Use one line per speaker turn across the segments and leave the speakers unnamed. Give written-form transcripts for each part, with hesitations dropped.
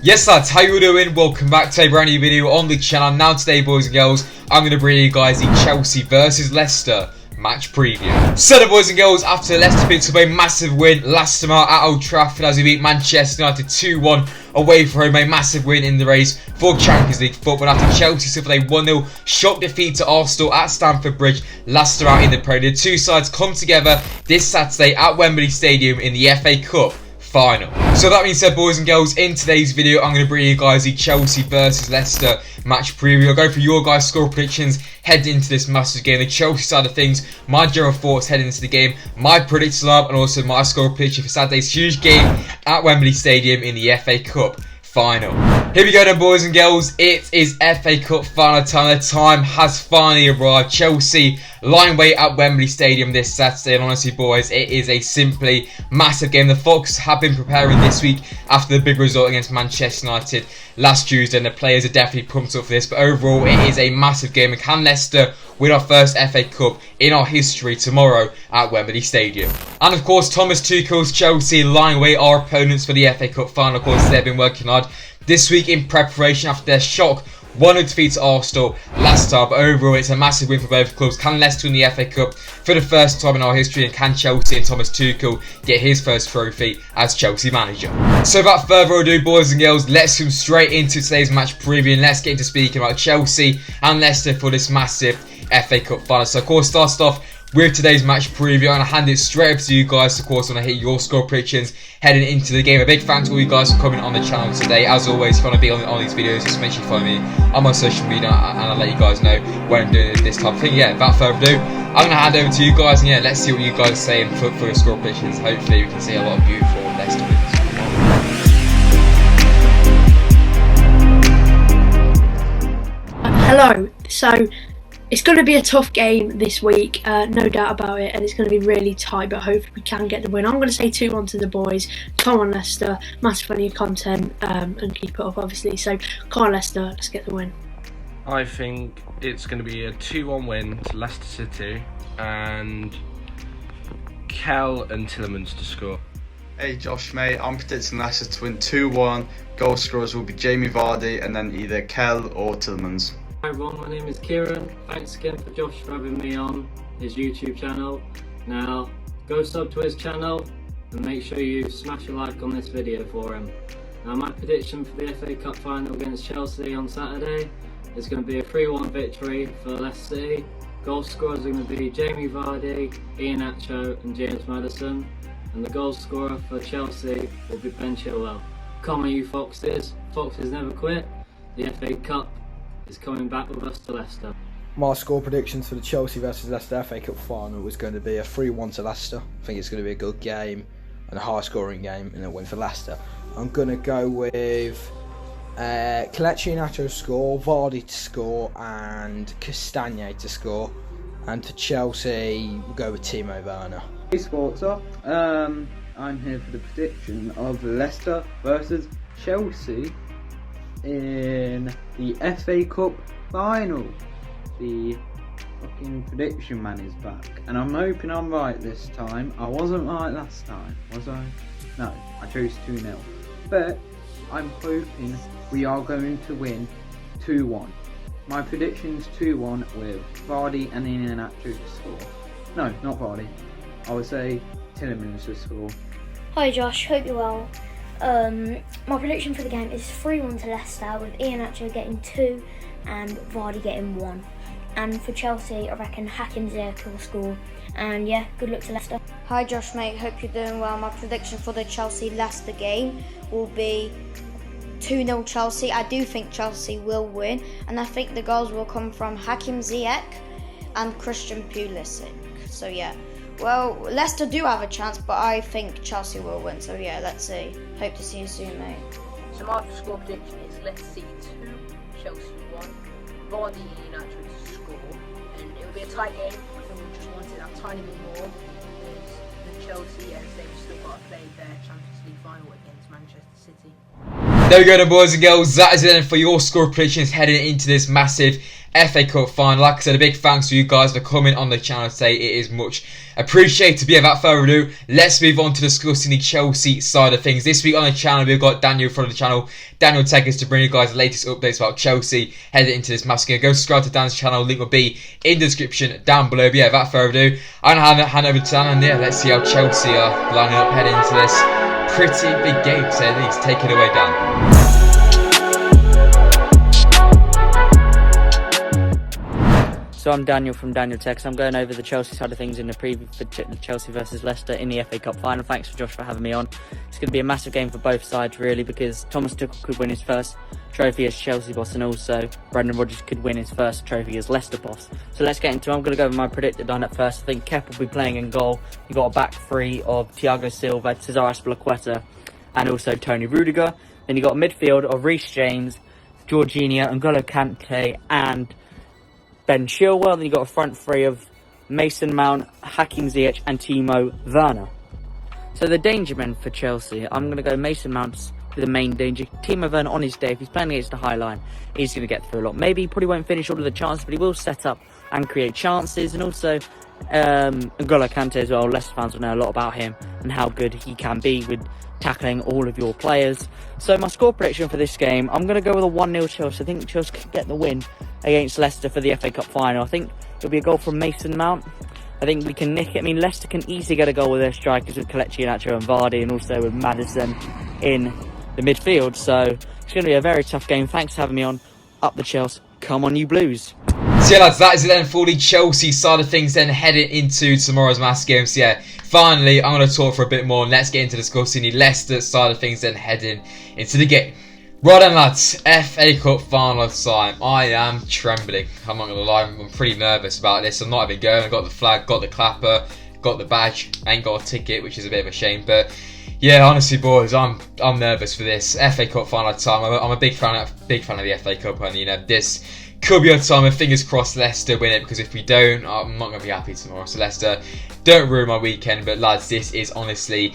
Yes lads, how you doing? Welcome back to a brand new video on the channel. Now today, boys and girls, I'm going to bring you guys the Chelsea versus Leicester match preview. So the boys and girls, after Leicester picked up a massive win last summer at Old Trafford as we beat Manchester United 2-1 away from home, a massive win in the race for Champions League football after Chelsea suffered a 1-0 shock defeat to Arsenal at Stamford Bridge last year out in the Premier. The two sides come together this Saturday at Wembley Stadium in the FA Cup final. So that being said, boys and girls, in today's video I'm going to bring you guys the Chelsea versus Leicester match preview. I'll go through your guys' score predictions heading into this massive game, the Chelsea side of things, my general thoughts heading into the game, my predictions and also my score prediction for Saturday's huge game at Wembley Stadium in the FA Cup final. Here we go then, boys and girls. It is FA Cup final time. The time has finally arrived. Chelsea lying wait at Wembley Stadium this Saturday, and honestly, boys, it is a simply massive game. The Fox have been preparing this week after the big result against Manchester United last Tuesday, and the players are definitely pumped up for this. But overall, it is a massive game. And can Leicester win our first FA Cup in our history tomorrow at Wembley Stadium? And of course, Tuchels Chelsea lying away our opponents for the FA Cup final. Of course, they've been working hard this week in preparation after their shock 1-0 defeat to Arsenal last time. But overall, it's a massive win for both clubs. Can Leicester win the FA Cup for the first time in our history, and can Chelsea and Thomas Tuchel get his first trophy as Chelsea manager? So without further ado, boys and girls, let's come straight into today's match preview, and let's get into speaking about Chelsea and Leicester for this massive FA Cup final. So of course, starts off with today's match preview, and I hand it straight up to you guys. Of course, when I hit your score predictions heading into the game. A big thanks to all you guys for coming on the channel today. As always, if you want to be on these videos, just make sure you follow me on my social media, and I'll let you guys know when I'm doing this type of thing. Yeah, without further ado, I'm going to hand over to you guys, and yeah, let's see what you guys are saying for your score predictions. Hopefully we can see a lot of beautiful Leicester wins.
Hello. So it's going to be a tough game this week, no doubt about it, and it's going to be really tight, but hopefully we can get the win. I'm going to say 2-1 to the boys. Come on, Leicester. Massive plenty of content and keep it up, obviously. So come on, Leicester. Let's get the win.
I think it's going to be a 2-1 win to Leicester City, and Kel and Tielemans to score.
Hey Josh, mate, I'm predicting Leicester to win 2-1. Goal scorers will be Jamie Vardy and then either Kel or Tielemans.
Hi everyone, my name is Kieran. Thanks again for Josh for having me on his YouTube channel. Now, go sub to his channel and make sure you smash a like on this video for him. Now, my prediction for the FA Cup final against Chelsea on Saturday is going to be a 3-1 victory for Leicester City. Goal scorers are going to be Jamie Vardy, Iheanacho and James Maddison. And the goal scorer for Chelsea will be Ben Chilwell. Come on, you Foxes. Foxes never quit. The FA Cup is coming back with us to Leicester.
My score predictions for the Chelsea versus Leicester FA Cup final was going to be a 3-1 to Leicester. I think it's going to be a good game and a high scoring game and a win for Leicester. I'm going to go with Kelechi Iheanacho to score, Vardy to score and Castagne to score. And for Chelsea, we'll go with Timo Werner.
Hey Sportsa, I'm here for the prediction of Leicester versus Chelsea in the FA Cup final. The fucking prediction man is back, and I'm hoping I'm right this time. I wasn't right last time, was I? No, I chose 2-0. But I'm hoping we are going to win 2-1. My prediction's 2-1 with Vardy and Iheanacho to score. No, not Vardy. I would say Tielemans to score.
Hi Josh, hope you're well. My prediction for the game is 3-1 to Leicester with Iheanacho getting 2 and Vardy getting 1. And for Chelsea, I reckon Hakim Ziyech will score. And yeah, good luck to Leicester.
Hi Josh mate, hope you're doing well. My prediction for the Chelsea-Leicester game will be 2-0 Chelsea. I do think Chelsea will win, and I think the goals will come from Hakim Ziyech and Christian Pulisic. So yeah, well, Leicester do have a chance, but I think Chelsea will win. So yeah, let's see. Hope to see you soon, mate.
So my score prediction is Leicester City 2, Chelsea 1, Vardy and Iheanacho to score, and it will be a tight game. I think we just wanted that tiny bit more than Chelsea, as they've still got to play their Champions League final against Manchester City.
There we go then, boys and girls, that is it then for your score predictions heading into this massive FA Cup final. Like I said, a big thanks to you guys for coming on the channel today. It is much appreciated. But yeah, without further ado, let's move on to discussing the Chelsea side of things. This week on the channel, we've got Daniel from the channel. Daniel will take us to bring you guys the latest updates about Chelsea heading into this massive game. Go subscribe to Dan's channel, link will be in the description down below. But yeah, without further ado, I'm going to hand over to Dan, and yeah, let's see how Chelsea are lining up heading into this pretty big game, to say the least. Take it away, Dan.
So I'm Daniel from Daniel Tex. I'm going over the Chelsea side of things in the preview for Chelsea versus Leicester in the FA Cup final. Thanks for Josh for having me on. It's going to be a massive game for both sides really, because Thomas Tuchel could win his first trophy as Chelsea boss, and also Brendan Rodgers could win his first trophy as Leicester boss. So let's get into it. I'm going to go over my predicted lineup first. I think Kepa will be playing in goal. You've got a back three of Thiago Silva, Cesar Azpilicueta and also Tony Rudiger. Then you've got a midfield of Reece James, Jorginho, N'Golo Kante and Ben Chilwell. Then you've got a front three of Mason Mount, Hakim Ziyech and Timo Werner. So the danger men for Chelsea, I'm going to go Mason Mount with the main danger. Timo Werner on his day, if he's playing against the high line, he's going to get through a lot. Maybe he probably won't finish all of the chances, but he will set up and create chances. And also N'Golo Kante as well. Leicester fans will know a lot about him and how good he can be with tackling all of your players. So my score prediction for this game, I'm going to go with a 1-0 Chelsea. I think Chelsea can get the win against Leicester for the FA Cup final. I think it'll be a goal from Mason Mount. I think we can nick it. I mean, Leicester can easily get a goal with their strikers with Kelechi Iheanacho and Vardy, and also with Maddison in the midfield. So it's going to be a very tough game. Thanks for having me on. Up the Chelsea. Come on, you Blues.
So yeah, lads, that is it then for the Chelsea side of things, then heading into tomorrow's massive game. So yeah, finally, I'm going to talk for a bit more, and let's get into discussing the Leicester side of things, then heading into the game. Right then, lads, FA Cup final time. I am trembling. I'm not going to lie, I'm pretty nervous about this. I'm not even going. I've got the flag, got the clapper, got the badge. I ain't got a ticket, which is a bit of a shame. But yeah, honestly, boys, I'm nervous for this FA Cup final time. I'm a big fan of the FA Cup, and you know, this could be a time, and fingers crossed Leicester win it, because if we don't, I'm not going to be happy tomorrow. So Leicester, don't ruin my weekend. But lads, this is honestly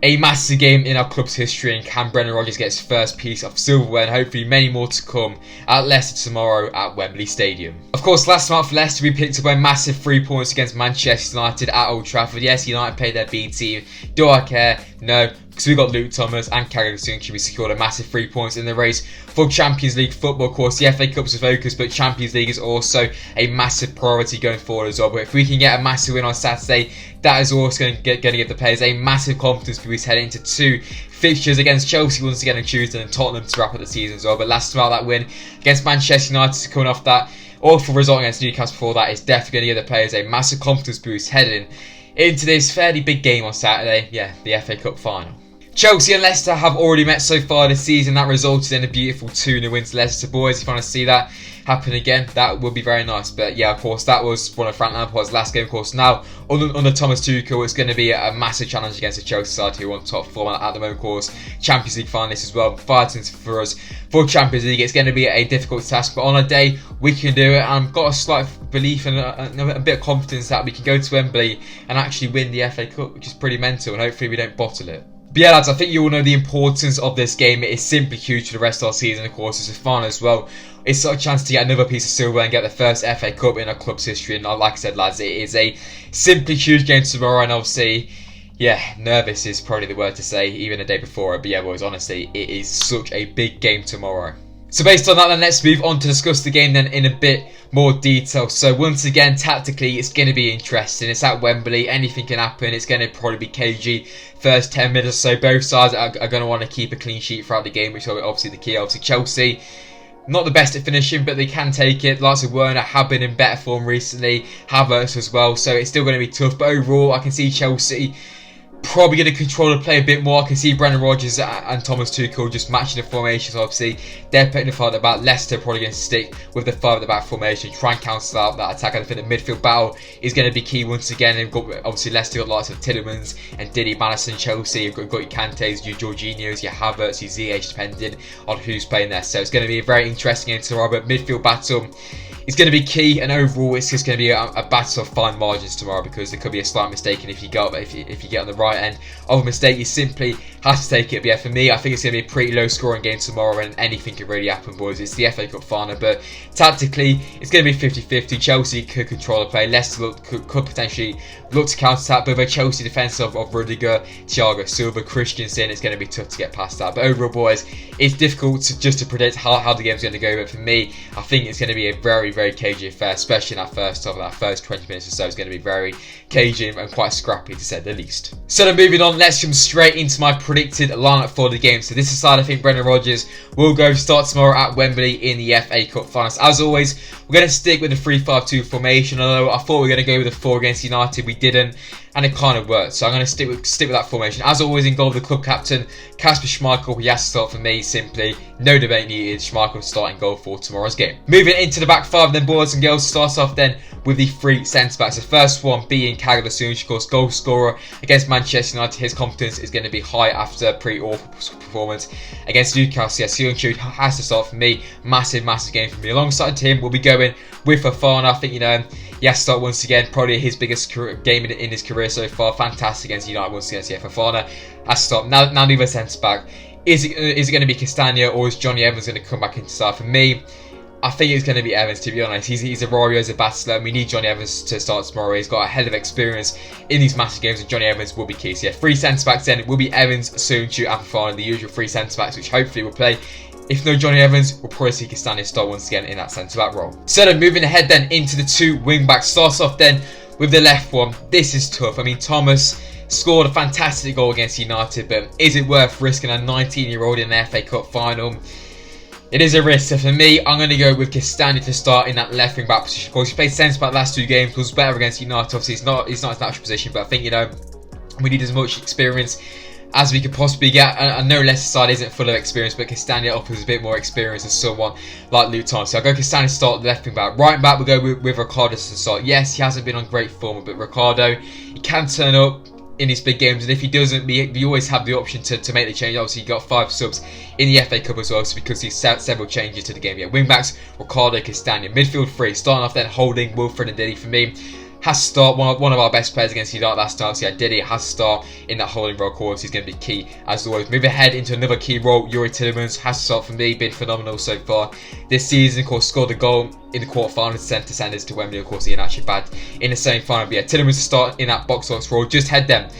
a massive game in our club's history, and can Brendan Rodgers get his first piece of silverware, and hopefully many more to come at Leicester tomorrow at Wembley Stadium. Of course, last month Leicester, we picked up a massive 3 points against Manchester United at Old Trafford. Yes, United played their B team. Do I care? No, because we got Luke Thomas and Caglar. We secured a massive 3 points in the race for Champions League football. Of course, the FA Cup's a focus, but Champions League is also a massive priority going forward as well. But if we can get a massive win on Saturday, that is also going to give the players a massive confidence boost heading into two fixtures against Chelsea once again on Tuesday, and Tottenham to wrap up the season as well. But last about that win against Manchester United, coming off that awful result against Newcastle before that, is definitely going to give the players a massive confidence boost heading into this fairly big game on Saturday. Yeah, the FA Cup final. Chelsea and Leicester have already met so far this season. That resulted in a beautiful 2-0 win to Leicester. Boys, if you want to see that happen again, that would be very nice. But yeah, of course, that was one of Frank Lampard's last game. Of course, now under Thomas Tuchel, it's going to be a massive challenge against the Chelsea side, who are on top form at the moment. Of course, Champions League finalists as well, fighting for us for Champions League. It's going to be a difficult task, but on a day we can do it. And I've got a slight belief and a bit of confidence that we can go to Wembley and actually win the FA Cup, which is pretty mental, and hopefully we don't bottle it. But yeah, lads, I think you all know the importance of this game. It is simply huge for the rest of our season. Of course, it's a final as well. It's a chance to get another piece of silver and get the first FA Cup in our club's history. And like I said, lads, it is a simply huge game tomorrow. And obviously, yeah, nervous is probably the word to say, even the day before it. But yeah, boys, honestly, it is such a big game tomorrow. So based on that, then let's move on to discuss the game then in a bit more detail. So once again, tactically, it's going to be interesting. It's at Wembley. Anything can happen. It's going to probably be cagey first 10 minutes or so. Both sides are going to want to keep a clean sheet throughout the game, which is obviously the key. Obviously, Chelsea, not the best at finishing, but they can take it. Lots of Werner have been in better form recently. Havertz as well. So it's still going to be tough. But overall, I can see Chelsea probably going to control the play a bit more. I can see Brendan Rodgers and Thomas Tuchel just matching the formations. Obviously, they're putting the 5 at the back. Leicester probably going to stick with the 5 at the back formation, try and cancel out that attack. I think the midfield battle is going to be key once again. And obviously, Leicester got lots of Tielemans and Didi, Maddison. Chelsea, you've got your Kantes, your Jorginhos, your Havertz, your Ziyech, depending on who's playing there. So it's going to be a very interesting game tomorrow. But midfield battle is going to be key, and overall it's just going to be a battle of fine margins tomorrow, because there could be a slight mistake, and if you get on the right end of a mistake, you simply have to take it. But yeah, for me, I think it's going to be a pretty low scoring game tomorrow, and anything can really happen, boys. It's the FA Cup final, but tactically it's going to be 50-50. Chelsea could control the play, Leicester could potentially look to counter-attack, but the Chelsea defence of Rudiger, Thiago Silva, Christensen, it's going to be tough to get past that. But overall, boys, it's difficult to predict how the game's going to go, but for me, I think it's going to be a very, very cagey affair, especially in that first half. That first 20 minutes or so is going to be very cagey and quite scrappy, to say the least. So then moving on, let's jump straight into my predicted lineup for the game. So this is side I think Brendan Rodgers will go start tomorrow at Wembley in the FA Cup finals. As always, we're going to stick with the 3-5-2 formation, although I thought we were going to go with the 4 against United. We didn't, and it kind of worked, so I'm going to stick with that formation. As always, in goal, the club captain Kasper Schmeichel. He has to start for me, simply. No debate needed. Schmeichel starting goal for tomorrow's game. Moving into the back 5 then, boys and girls, starts off then with the 3 centre-backs. The first one being Caglar, Soyuncu, of course, goal scorer against Manchester United. His confidence is going to be high after a pretty awful performance against Newcastle. Yeah, Soyuncu has to start for me. Massive game for me. Alongside him, we'll be going with Fofana. I think, he has to start once again. Probably his biggest game in his career so far. Fantastic against United once again. So yeah, Fofana has to start. Now the other centre-back. Is it going to be Castagna, or is Johnny Evans going to come back into start? For me, I think it's going to be Evans, to be honest. He's a warrior, he's a battler, and we need Johnny Evans to start tomorrow. He's got a hell of experience in these massive games, and Johnny Evans will be key. So yeah, 3 centre-backs then. It will be Evans, Soyuncu and Fofana, the usual 3 centre-backs, which hopefully will play. If no Johnny Evans, we'll probably see Castagna start once again in that centre-back role. So then moving ahead then into the 2 wing-backs. Starts off then with the left one. This is tough. I mean, Thomas scored a fantastic goal against United, but is it worth risking a 19-year-old in the FA Cup final? It is a risk. So for me, I'm going to go with Castagna to start in that left wing back position. Of course, he played centre-back the last 2 games, was better against United. Obviously, it's not his natural position, but I think, we need as much experience as we could possibly get. I know Leicester side isn't full of experience, but Castagna offers a bit more experience than someone like Luke Thomas. So I'll go Castagna to start the left wing back. Right back, we'll go with Ricardo to start. Yes, he hasn't been on great form, but Ricardo, he can turn up in these big games, and if he doesn't, we always have the option to make the change. Obviously, he got 5 subs in the FA Cup as well, so because he's several changes to the game. Yeah, wing backs, Ricardo, Castagna. Midfield 3, starting off then Holding, Wilfred and Diddy. For me, has to start. One of our best players against United last night. So yeah, Diddy has to start in that holding role. Of course, he's going to be key as always. Move ahead into another key role. Youri Tielemans has to start for me. Been phenomenal so far this season. Of course, scored a goal in the quarterfinals, sent to Wembley. Of course, he ain't actually bad in the semi-final. But yeah, Tielemans to start in that box role. Just head them.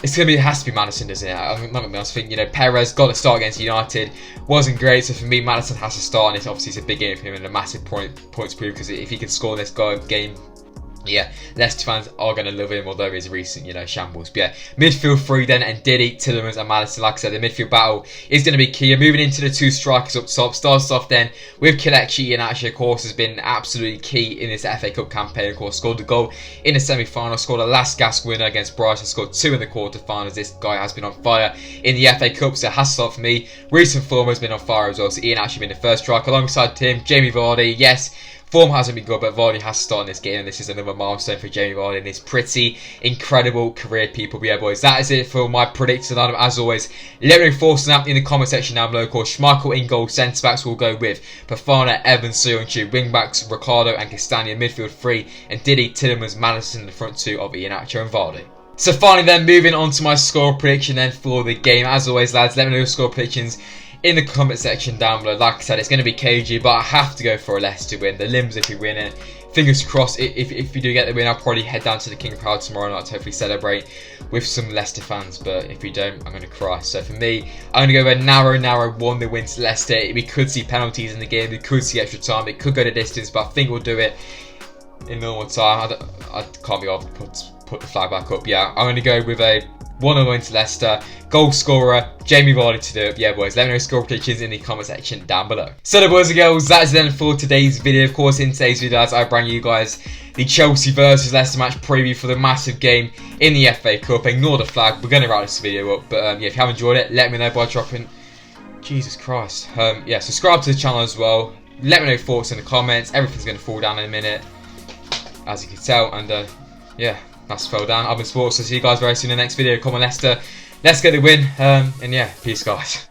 It has to be Maddison, doesn't it? I'm not going to be honest. I think, Perez got the start against United. Wasn't great, so for me, Maddison has to start. And it's a big game for him and a massive point to prove, because if he can score this game, yeah, Leicester fans are going to love him, although his recent, shambles. But yeah, midfield 3 then, and Diddy, Tielemans and Maddison. Like I said, the midfield battle is going to be key. And moving into the 2 strikers up top, starts off then with Kelechi, and actually, of course, has been absolutely key in this FA Cup campaign. Of course, scored the goal in the semi-final, scored a last gasp winner against Brighton, scored 2 in the quarter-finals. This guy has been on fire in the FA Cup, so has to start for me. Recent form has been on fire as well, so Ian actually been the first strike alongside him. Jamie Vardy, yes. Form hasn't been good, but Vardy has to start in this game, and this is another milestone for Jamie Vardy in his pretty incredible career, people. But yeah, boys, that is it for my predicted lineup. As always, let me know your thoughts on that in the comment section down below. Of course, Schmeichel in goal, centre-backs will go with Fofana, Evans, Soyuncu, wing-backs, Ricardo and Castagna, midfield 3, and Diddy, Tielemans, Maddison in the front 2 of Iheanacho and Vardy. So finally then, moving on to my score prediction then for the game. As always, lads, let me know your score predictions in the comment section down below. Like I said, it's going to be cagey, but I have to go for a Leicester win. The limbs if you win it. Fingers crossed, if you do get the win, I'll probably head down to the King Power tomorrow night to hopefully celebrate with some Leicester fans. But if we don't, I'm going to cry. So for me, I'm going to go with a narrow 1-0 win to Leicester. We could see penalties in the game. We could see extra time. It could go the distance, but I think we'll do it in normal time. I can't be able to put the flag back up. Yeah, I'm going to go with a 1-0 win to Leicester. Goal scorer, Jamie Vardy to do it. Yeah, boys, let me know your score predictions in the comment section down below. So, the boys and girls, that is then for today's video. Of course, in today's video, as I bring you guys the Chelsea versus Leicester match preview for the massive game in the FA Cup. Ignore the flag. We're going to wrap this video up. But, yeah, if you have enjoyed it, let me know by dropping... Jesus Christ. Yeah, subscribe to the channel as well. Let me know your thoughts in the comments. Everything's going to fall down in a minute, as you can tell. And, yeah, that's fell down. I've been Sportsa. See you guys very soon in the next video. Come on, Leicester. Let's get the win. And yeah, peace, guys.